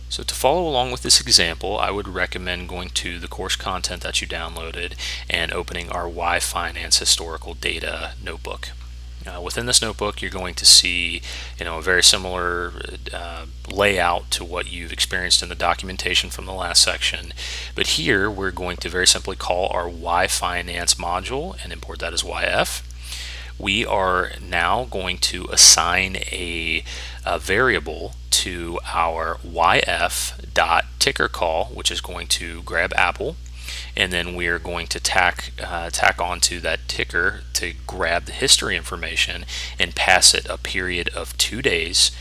So to follow along with this example, I would recommend going to the course content that you downloaded and opening our yfinance historical data notebook. Within this notebook, you're going to see, a very similar layout to what you've experienced in the documentation from the last section. But here, we're going to very simply call our yfinance module and import that as yf. We are now going to assign a variable to our yf.ticker call, which is going to grab Apple, and then we are going to tack onto that ticker to grab the history information and pass it a period of 2 days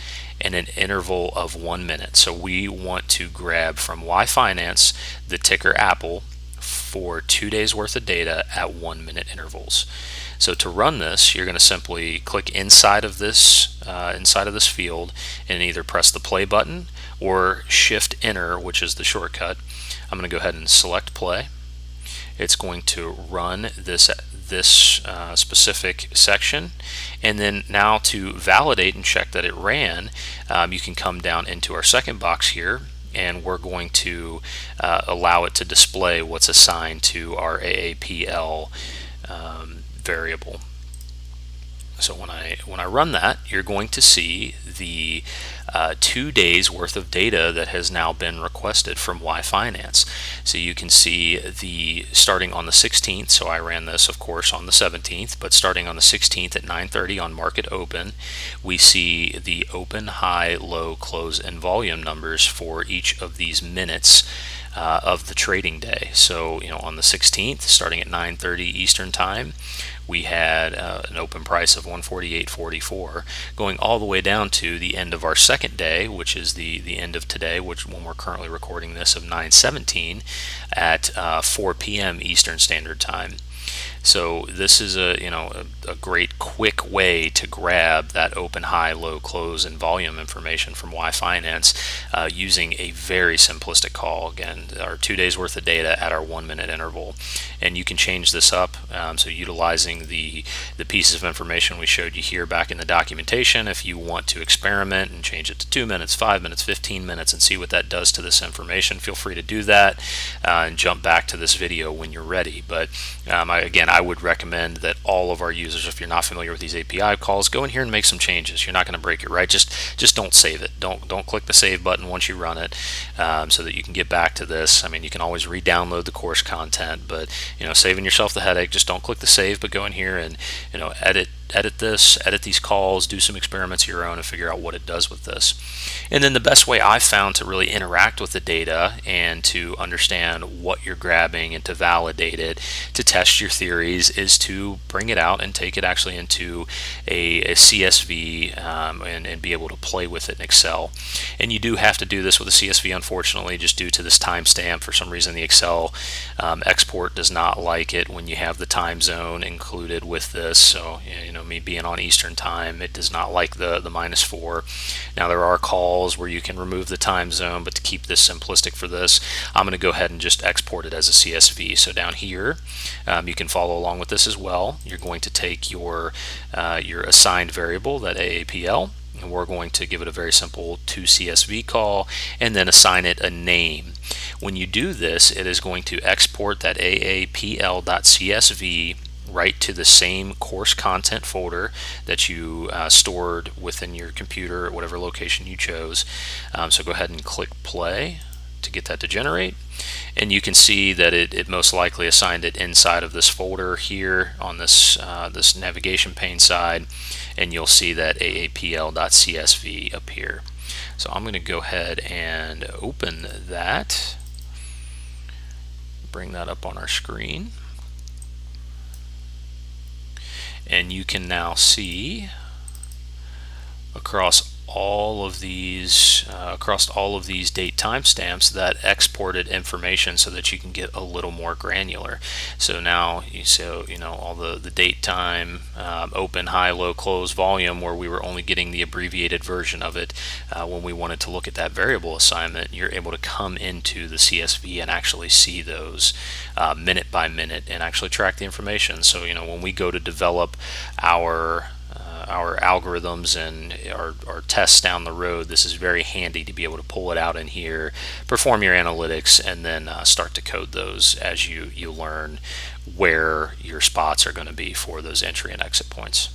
and an interval of 1 minute. So we want to grab from yfinance the ticker Apple for 2 days worth of data at 1 minute intervals. So to run this, you're going to simply click inside of this field and either press the play button or Shift Enter, which is the shortcut. I'm going to go ahead and select play. It's going to run this specific section, and then now to validate and check that it ran, you can come down into our second box here, and we're going to allow it to display what's assigned to our AAPL variable. So when I run that, you're going to see the 2 days worth of data that has now been requested from yfinance. So you can see the starting on the 16th. So I ran this, of course, on the 17th, but starting on the 16th at 9:30 on market open, we see the open, high, low, close, and volume numbers for each of these minutes of the trading day. So on the 16th, starting at 9:30 Eastern time, we had an open price of 148.44, going all the way down to the end of our second day, which is the end of today, which when we're currently recording this, of 9:17 at 4 p.m. Eastern Standard Time. So this is a great quick way to grab that open, high, low, close, and volume information from yfinance using a very simplistic call. Again, our 2 days worth of data at our 1 minute interval, and you can change this up. So utilizing the pieces of information we showed you here back in the documentation, if you want to experiment and change it to 2 minutes, 5 minutes, 15 minutes, and see what that does to this information, feel free to do that and jump back to this video when you're ready. But I would recommend that all of our users, if you're not familiar with these API calls, go in here and make some changes. You're not going to break it, right? Just don't save it. Don't click the save button once you run it, so that you can get back to this. I mean, you can always re-download the course content, but saving yourself the headache, just don't click the save, but go in here and edit these calls, do some experiments of your own, and figure out what it does with this. And then the best way I've found to really interact with the data and to understand what you're grabbing and to validate it, to test your theories, is to bring it out and take it actually into a CSV and be able to play with it in Excel. And you do have to do this with a CSV, unfortunately, just due to this timestamp. For some reason, the Excel export does not like it when you have the time zone included with this. So me being on Eastern time, it does not like the -4. Now there are calls where you can remove the time zone, but to keep this simplistic for this, I'm going to go ahead and just export it as a CSV. So down here, you can follow along with this as well. You're going to take your assigned variable, that AAPL, and we're going to give it a very simple toCSV call and then assign it a name. When you do this, it is going to export that AAPL.CSV right to the same course content folder that you stored within your computer at whatever location you chose. So go ahead and click play to get that to generate, and you can see that it most likely assigned it inside of this folder here on this this navigation pane side, and you'll see that AAPL.CSV appear. So I'm going to go ahead and open that, bring that up on our screen, and you can now see across all of these date timestamps that exported information so that you can get a little more granular. So now all the date time, open, high, low, close, volume, where we were only getting the abbreviated version of it when we wanted to look at that variable assignment, you're able to come into the CSV and actually see those minute by minute and actually track the information. So when we go to develop our algorithms and our tests down the road, this is very handy to be able to pull it out in here, perform your analytics, and then start to code those as you learn where your spots are going to be for those entry and exit points.